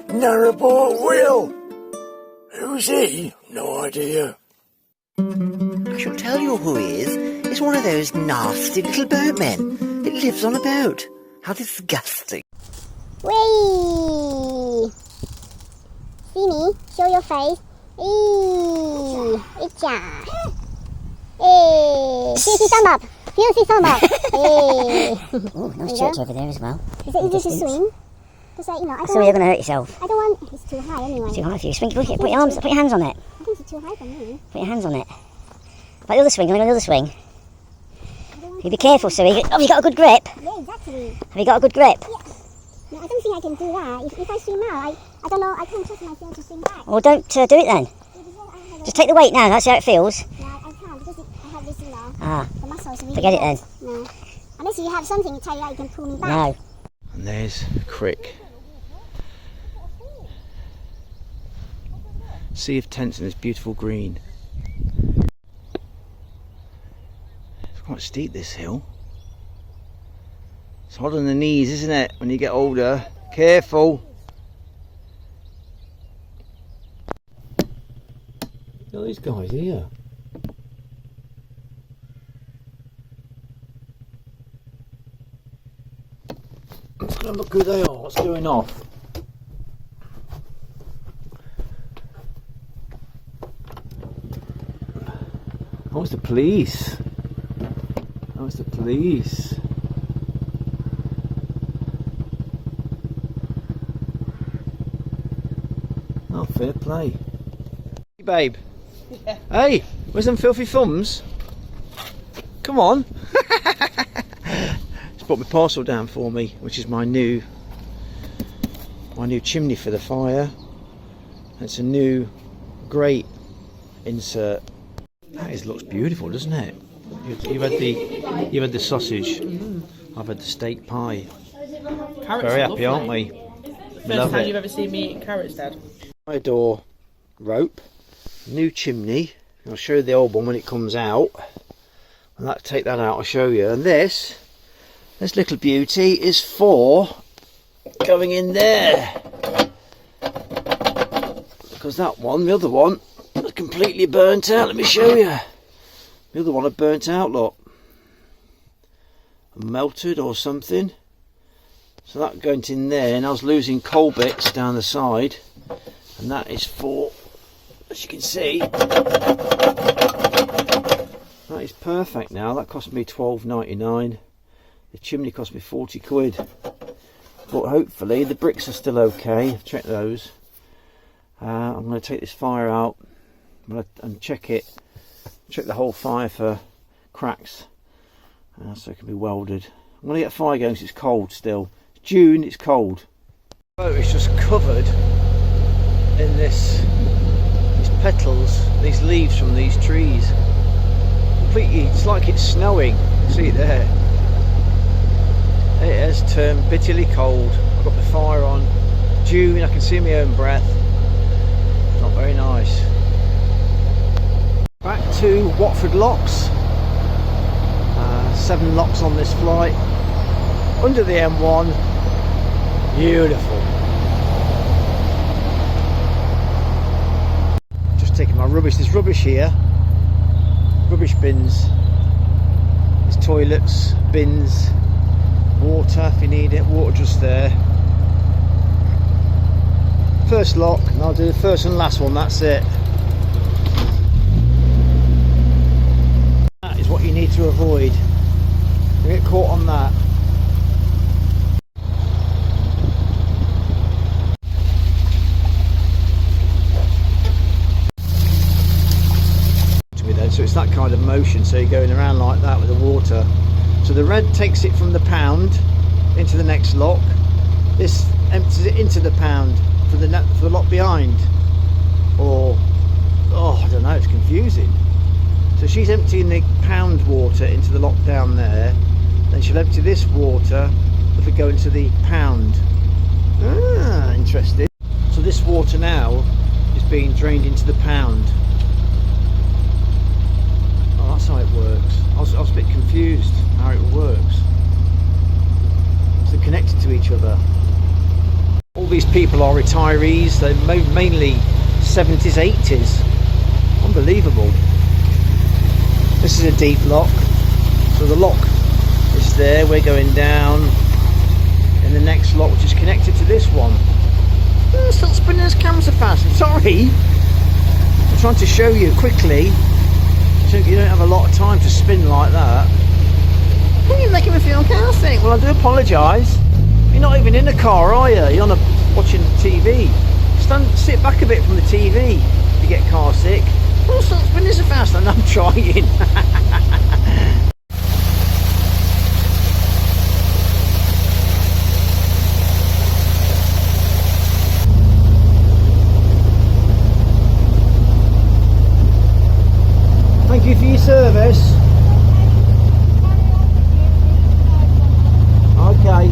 Narrowboat Will. Who's he? No idea. I shall tell you who he is. He's one of those nasty little boatmen that lives on a boat. How disgusting. Whee! See me? Show your face. Eee! Itcha! Hey! See thumb up! See thumb up! Hey! Oh, nice church over there as well. Is it easy to swing? Because, you know, I don't So you're going to hurt yourself. I don't want... It's too high anyway. It's too high for you. Swing, put your arms, put your hands on it. I think it's too high for me. Put your hands on it. Like the other swing, like the other swing. You be careful, Sue. Have you got a good grip? Yeah, exactly. Have you got a good grip? Yeah. No, I don't think I can do that. If I swim out, I don't know, I can't trust myself to swim back. Well, don't do it then. Just take the weight now, that's how it feels. No, I can't because I have this, you know, the muscles. Really Forget it then. No. Unless you have something to tell you that you can pull me back. No. And there's Crick. Sea of tents in this beautiful green. It's quite steep, this hill. It's hard on the knees, isn't it, when you get older? Careful. Look at these guys here. Let's go and look who they are. What's going off? Oh, it's the police. Oh, it's the police. Oh, fair play. Hey, babe. Yeah. Hey, where's them filthy thumbs? Come on. Just brought my parcel down for me, which is my new chimney for the fire. It's a new grate insert. That looks beautiful, doesn't it? You've had the sausage. I've had the steak pie. Carrots Very are happy, lovely. aren't we? First time you've ever seen me eating carrots, Dad. My door rope, new chimney. I'll show you the old one when it comes out. I'll have to take that out, I'll show you. And this little beauty is for going in there. Because that one, the other one, was completely burnt out. Let me show you. The other one had burnt out, look. Melted or something. So that going in there, and I was losing coal bits down the side. And that is for, as you can see, that is perfect now. That cost me £12.99. The chimney cost me 40 quid. But hopefully the bricks are still okay. I've checked those. I'm going to take this fire out and check it. Check the whole fire for cracks so it can be welded. I'm going to get a fire going because it's cold still. It's June, it's cold. Oh, it's just covered in these petals, these leaves from these trees. Completely, it's like it's snowing. See it there? It has turned bitterly cold. I've got the fire on. June, I can see my own breath. Not very nice. Back to Watford locks. 7 locks on this flight. Under the M1. Beautiful. Just taking my rubbish. There's rubbish here. Rubbish bins. There's toilets, bins, water if you need it. Water just there. First lock, and I'll do the first and last one, that's it. That is what you need to avoid. You get caught on that. So it's that kind of motion, so you're going around like that with the water. So the red takes it from the pound into the next lock. This empties it into the pound for the lock behind, or I don't know, it's confusing. So she's emptying the pound water into the lock down there, then she'll empty this water that'll go into the pound. Interesting. So this water now is being drained into the pound. Oh, that's how it works. I was a bit confused how it works. So they're connected to each other. All these people are retirees. They're mainly 70s, 80s. Unbelievable. This is a deep lock. So the lock is there. We're going down in the next lock, which is connected to this one. Oh, still spinning as cameras are fast. Sorry. I'm trying to show you quickly. So you don't have a lot of time to spin like that. Well, you're making me feel chaotic. Well, I do apologise. You're not even in the car, are you? You're on watching TV. Sit back a bit from the TV if you get car sick. Well, stop spinning so fast, and I'm trying. Thank you for your service. Okay.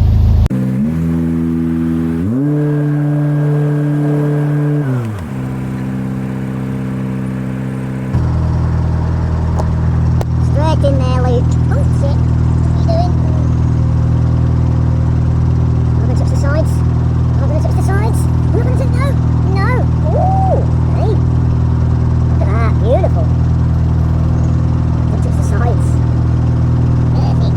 Straight in there, Luke. Oh, shit. What are you doing? I'm not going to touch the sides. I'm not going to touch the sides. I'm not going to touch... No. No. Ooh. Hey. Look at that. Beautiful. Don't touch the sides. Perfect.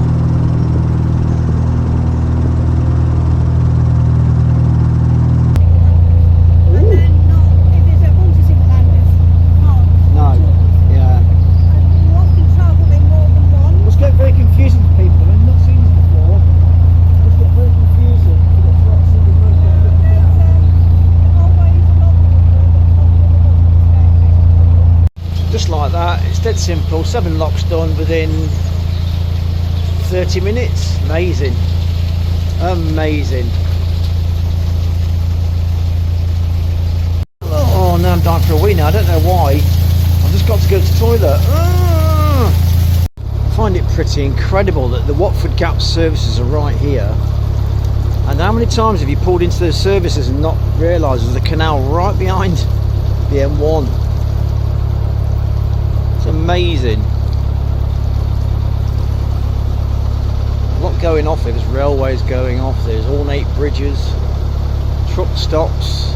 No. Yeah. It's get very confusing for people. I've not seen this before. It's get very confusing. You've got to like see the road going up and down. Just like that. It's dead simple. 7 locks done within 30 minutes. Amazing. Amazing. Oh, now I'm dying for a wee now. I don't know why. I've just got to go to the toilet. I find it pretty incredible that the Watford Gap services are right here. And how many times have you pulled into those services and not realised there's a canal right behind the M1? It's amazing. A lot going off here. There's railways going off. There's ornate bridges, truck stops,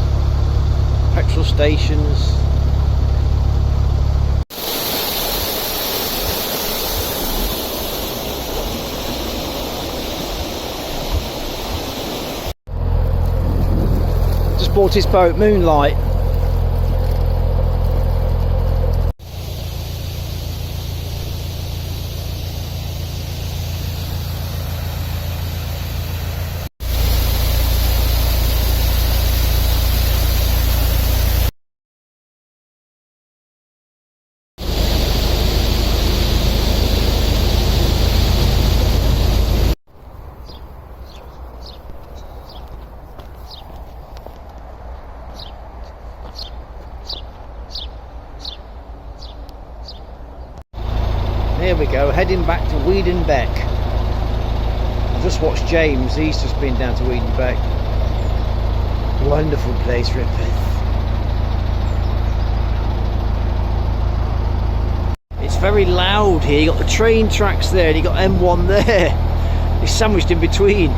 petrol stations. Just bought his boat, Moonlight. Here we go, heading back to Weedon Beck. I just watched James, he's just been down to Weedon Beck. Wonderful place, Rippeth. It's very loud here. You got the train tracks there and you got M1 there. It's sandwiched in between.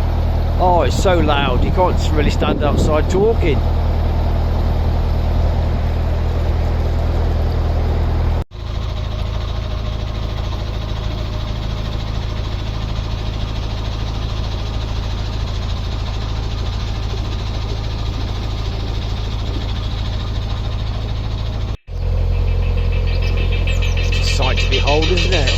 Oh, it's so loud, you can't really stand outside talking. Sight to behold, isn't it?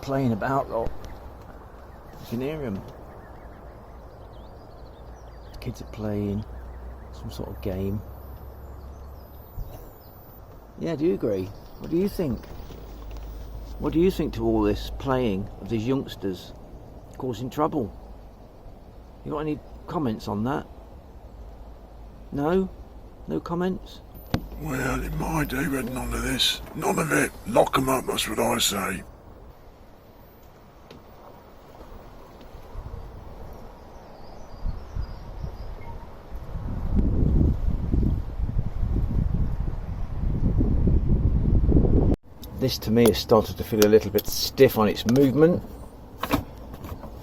playing about, look. You can hear them. Kids are playing some sort of game. Yeah, do you agree? What do you think? What do you think to all this playing of these youngsters causing trouble? You got any comments on that? No? No comments? Well, in my day, we had none of this. None of it. Lock 'em up, that's what I say. This to me has started to feel a little bit stiff on its movement.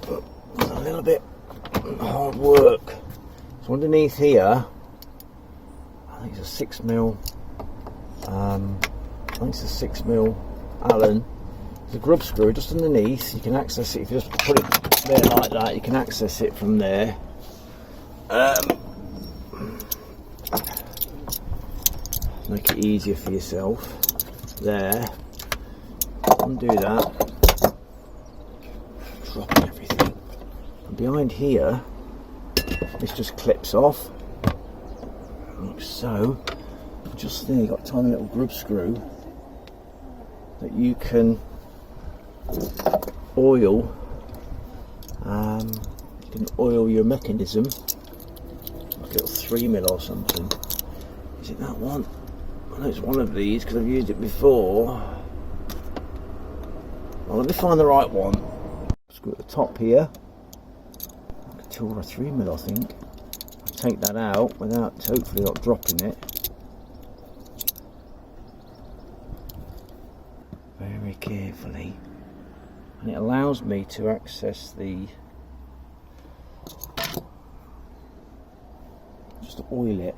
But a little bit hard work. So underneath here, I think it's a 6mm. I think it's a 6mm Allen. There's a grub screw just underneath. You can access it if you just put it there like that. You can access it from there. Make it easier for yourself. There. Undo that. Dropping everything. And behind here, this just clips off. Like so. Just there, you've got a tiny little grub screw that you can oil. You can oil your mechanism, like a little 3mm or something. Is it that one? I know it's one of these because I've used it before. Well, let me find the right one. Screw at the top here. Like a 2 or a 3mm, I think. I'll take that out without hopefully not dropping it. Very carefully, and it allows me to access the, just oil it.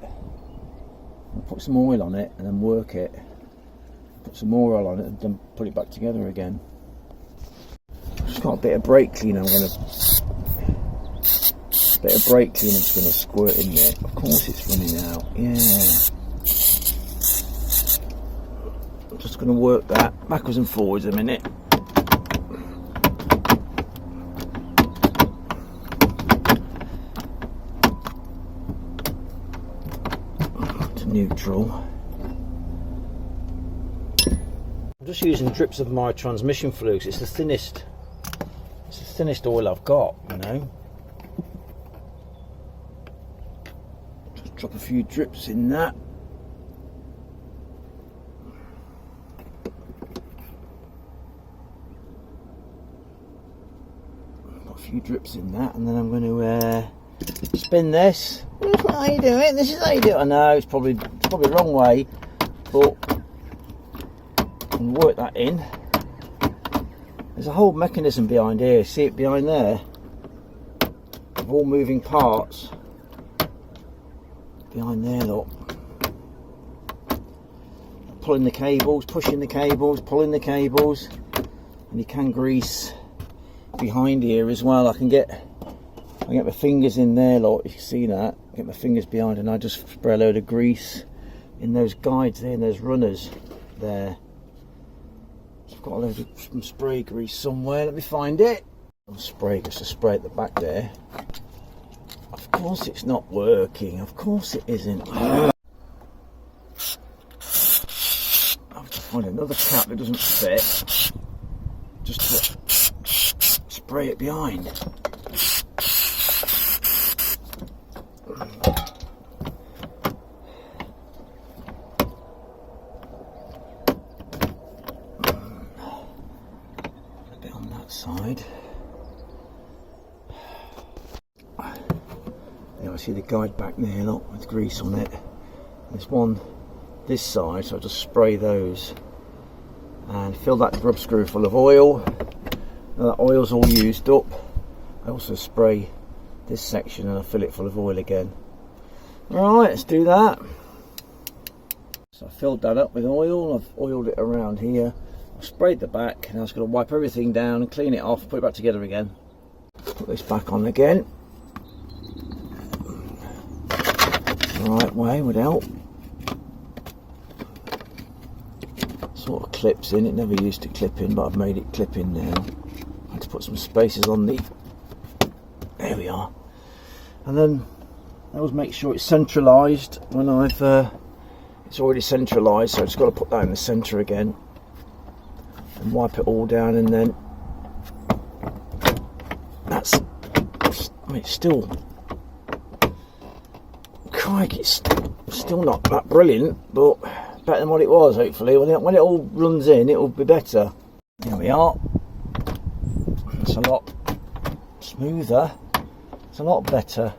I'll put some oil on it and then work it. Put some more oil on it and then put it back together again. I've just got a bit of brake cleaner. I'm going to just going to squirt in there. Of course, it's running out. Yeah. I'm just going to work that backwards and forwards a minute. To neutral. I'm just using drips of my transmission fluid. It's the thinnest oil I've got, you know. Just drop a few drips in that. Few drips in that, and then I'm going to spin this. How you doing? This is how you do it. I know it's probably the wrong way, but and work that in. There's a whole mechanism behind here. See it behind there? Of all moving parts behind there. Look, pulling the cables, pushing the cables, pulling the cables, and you can grease behind here as well. I can get my fingers in there, look, you can see that. Get my fingers behind and I just spray a load of grease in those guides there and those runners there. So I've got a load of some spray grease somewhere. Let me find it. Spray, just to spray at the back there. Of course it's not working. Of course it isn't. I have to find another cap that doesn't fit. Just to spray it behind. A bit on that side. There, I see the guide back there, look, with grease on it. There's one this side, so I'll just spray those and fill that grub screw full of oil. Now that oil's all used up, I also spray this section and I fill it full of oil again. Alright, let's do that. So I filled that up with oil, I've oiled it around here, I've sprayed the back, and I'm just going to wipe everything down and clean it off, put it back together again. Put this back on again. The right way would help. sort of clips in. It never used to clip in, but I've made it clip in now. I had to put some spacers on the, there we are. And then I always make sure it's centralised when I've it's already centralised, so I've just got to put that in the centre again and wipe it all down, and then that's, I mean, it's still, crikey, it's still not that brilliant, but better than what it was. Hopefully when it all runs in, it will be better. There we are. It's a lot smoother, it's a lot better.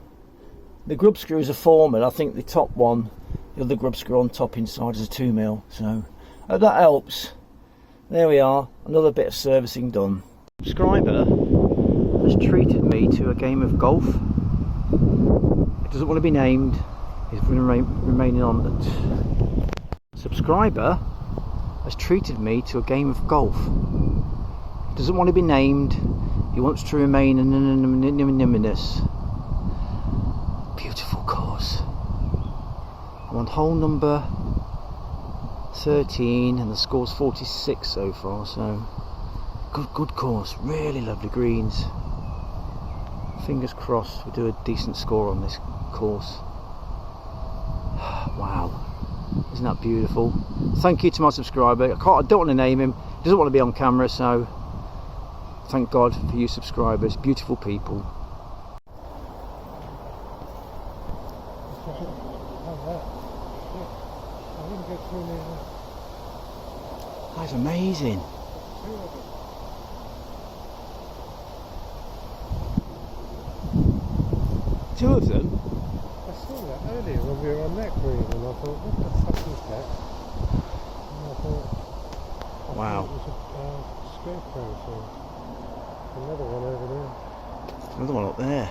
The grub screws are 4mm. I think the top one, the other grub screw on top inside is a 2mm, so that helps. There we are, another bit of servicing done. Subscriber has treated me to a game of golf. It doesn't want to be named. He's remaining on. Subscriber has treated me to a game of golf. He doesn't want to be named. He wants to remain anonymous. Beautiful course. I'm on hole number 13 and the score's 46 so far, so good course, really lovely greens. Fingers crossed we do a decent score on this course. Wow, isn't that beautiful? Thank you to my subscriber. I don't want to name him, he doesn't want to be on camera, so thank God for you subscribers, beautiful people. That's amazing. Two of them? I saw that earlier when we were on that green, and I thought, what the fuck is that? And I thought, Wow. it was a scarecrow, so another one over there. Another one up there.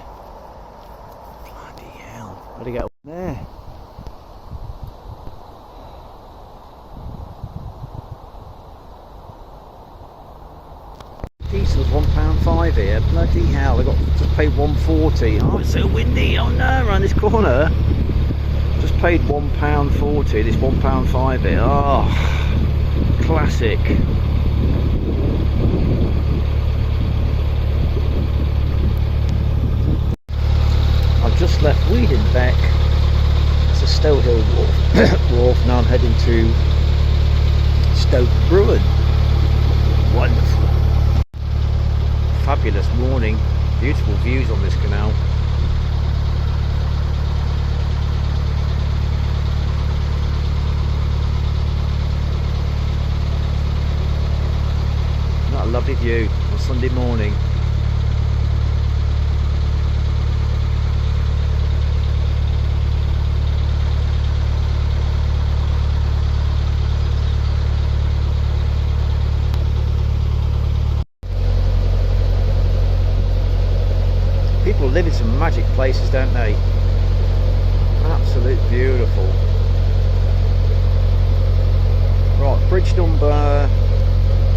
Bloody hell. How do you get up there? Diesel's £1.5 here. Bloody hell, I got just paid £1.40. Oh, it's so windy. Oh no, around this corner. Just paid £1.40. This £1.5 here. Oh, classic. I've just left Wiedenbeck. It's a Stowe Hill wharf. Now I'm heading to Stoke Bruin. Wonderful. Fabulous morning, beautiful views on this canal. What a lovely view on Sunday morning. People live in some magic places, don't they? Absolute beautiful. Right, bridge number,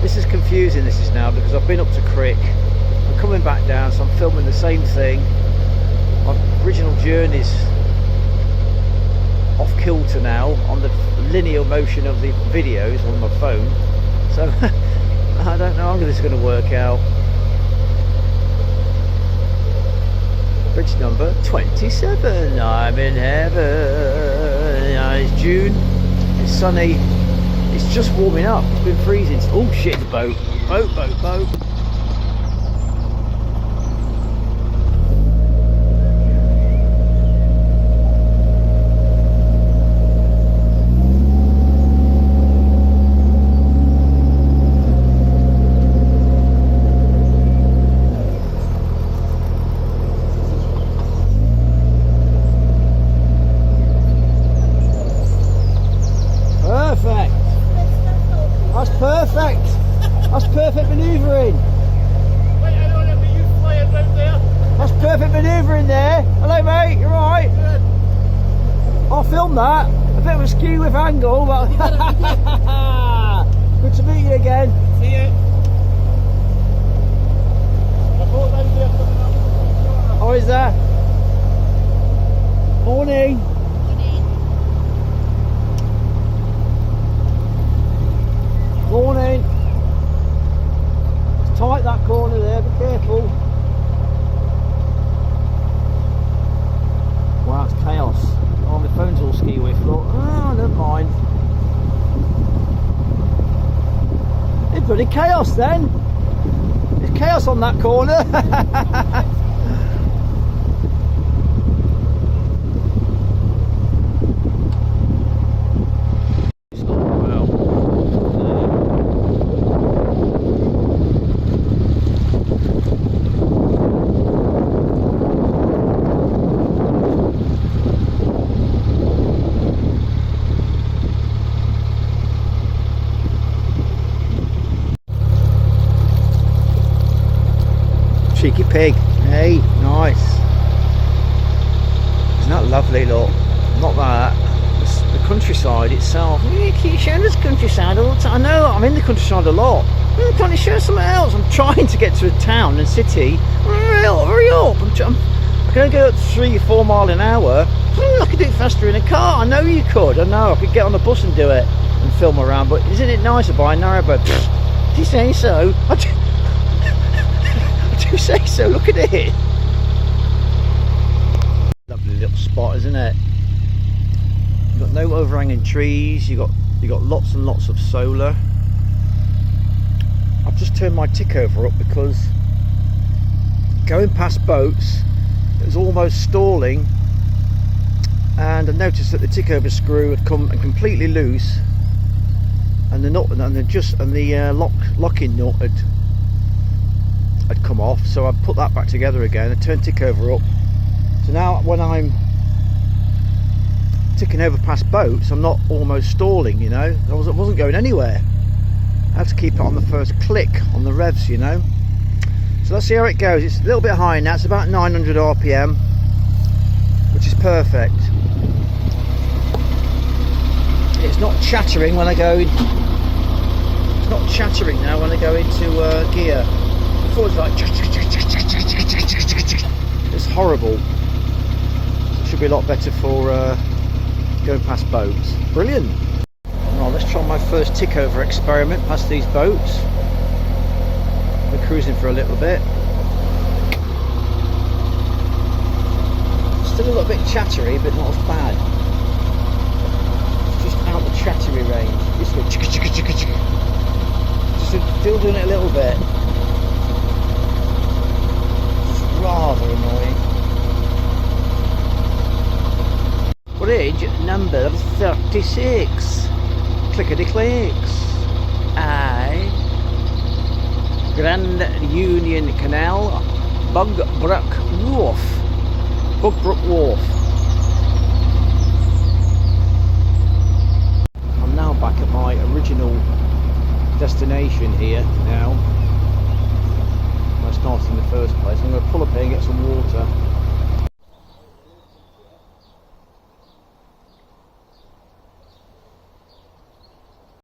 this is confusing, this is now, because I've been up to Crick, I'm coming back down, so I'm filming the same thing. My original journey's off kilter now on the linear motion of the videos on my phone, so I don't know how this is going to work out. Bridge number 27. I'm in heaven. It's June. It's sunny. It's just warming up. It's been freezing. Oh shit, the boat. Boat. Perfect. That's perfect manoeuvring. Wait, I don't know if you fly about there. That's perfect manoeuvring there. Hello mate, you alright? Good. I'll film that. A bit of a skew with angle, but good to meet you again. See you. I thought maybe they're coming up. How is that? Morning. chaos then. There's chaos on that corner. Cheeky pig, hey, nice. Isn't that lovely, look? Not that, the countryside itself. You keep showing us countryside all the time. I know, I'm in the countryside a lot. Why can't you show something else? I'm trying to get to a town and city. Hurry up, I'm going to go at 3-4 miles an hour. I could do it faster in a car. I know you could, I know. I could get on the bus and do it and film around, but isn't it nicer by a narrowboat? Do you say so? I do say so, look at it. Lovely little spot, isn't it? You've got no overhanging trees, you got lots and lots of solar. I've just turned my tick over up because going past boats it was almost stalling, and I noticed that the tick over screw had come completely loose, and the nut and the locking nut had come off, so I put that back together again and turned tick over up. So now when I'm ticking over past boats, I'm not almost stalling, you know. I wasn't going anywhere. I have to keep it on the first click on the revs, you know. So let's see how it goes. It's a little bit high now, it's about 900 RPM, which is perfect. It's not chattering when I go in. It's not chattering now when I go into gear. Before it's like it's horrible. It should be a lot better for going past boats. Brilliant. Well, let's try my first tick over experiment past these boats. We're cruising for a little bit. Still a little bit chattery, but not as bad. It's just out the chattery range. Just go chicka chicka chicka chicka. Just still doing it a little bit. Rather annoying. Bridge number 36. Clickety clicks. Aye. Grand Union Canal, Bugbrook Wharf. Bugbrook Wharf. I'm now back at my original destination here now. I started in the first place. I'm going to pull up here and get some water.